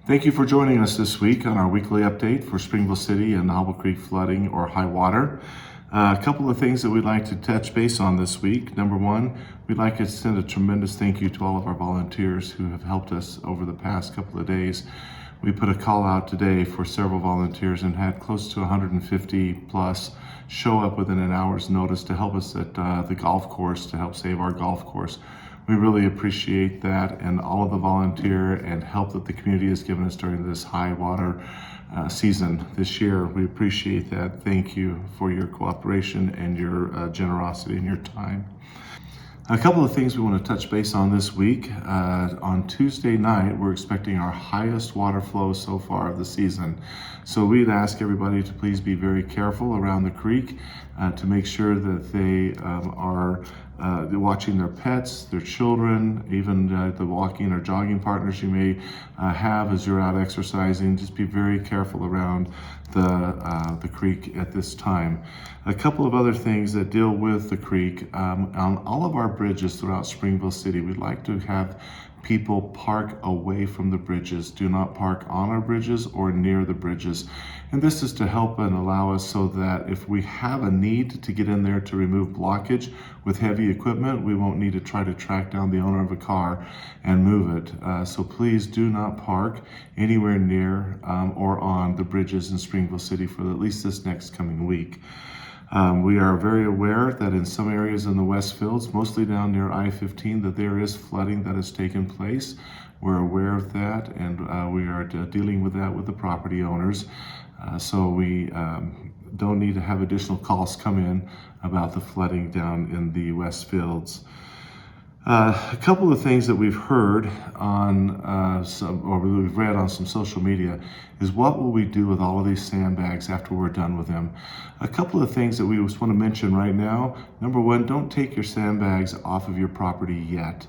Thank you for joining us this week on our weekly update for Springville City and Hobble Creek flooding or high water. A couple of things that we'd like to touch base on this week. Number one, we'd like to extend a tremendous thank you to all of our volunteers who have helped us over the past couple of days. We put a call out today for several volunteers and had close to 150 plus show up within an hour's notice to help us at the golf course to help save our golf course. We really appreciate that and all of the volunteer and help that the community has given us during this high water season this year. We appreciate that. Thank you for your cooperation and your generosity and your time. A couple of things we want to touch base on this week. On Tuesday night, we're expecting our highest water flow so far of the season. So we'd ask everybody to please be very careful around the creek to make sure that they are watching their pets, their children, even the walking or jogging partners you may have as you're out exercising. Just be very careful around the creek at this time. A couple of other things that deal with the creek. On all of our bridges throughout Springville City, we'd like to have people park away from the bridges. Do not park on our bridges or near the bridges. And this is to help and allow us so that if we have a need to get in there to remove blockage with heavy equipment, we won't need to try to track down the owner of a car and move it. So please do not park anywhere near or on the bridges in Springville City for at least this next coming week. We are very aware that in some areas in the West Fields, mostly down near I-15, that there is flooding that has taken place. We're aware of that, and we are dealing with that with the property owners. So we don't need to have additional calls come in about the flooding down in the West Fields. A couple of things that we've heard on or we've read on some social media is what will we do with all of these sandbags after we're done with them? A couple of things that we just want to mention right now. Number one, don't take your sandbags off of your property yet.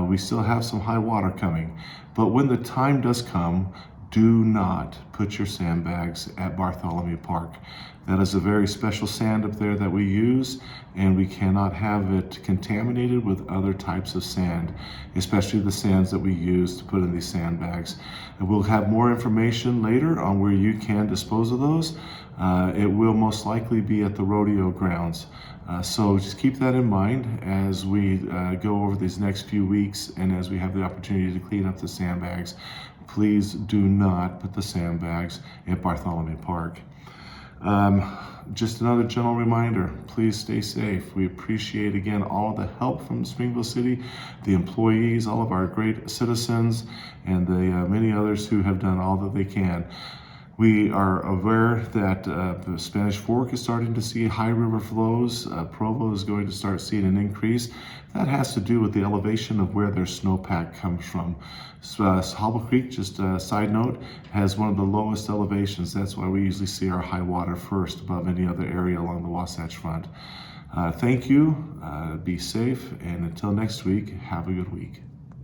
We still have some high water coming, but when the time does come, do not put your sandbags at Bartholomew Park. That is a very special sand up there that we use, and we cannot have it contaminated with other types of sand, especially the sands that we use to put in these sandbags. And we'll have more information later on where you can dispose of those. It will most likely be at the rodeo grounds. So just keep that in mind as we go over these next few weeks and as we have the opportunity to clean up the sandbags. Please do not put the sandbags at Bartholomew Park. Just another general reminder, please stay safe. We appreciate again all the help from Springville City, the employees, all of our great citizens, and the many others who have done all that they can. We are aware that the Spanish Fork is starting to see high river flows. Provo is going to start seeing an increase. That has to do with the elevation of where their snowpack comes from. Hobble Creek, just a side note, has one of the lowest elevations. That's why we usually see our high water first above any other area along the Wasatch Front. Thank you, be safe, and until next week, have a good week.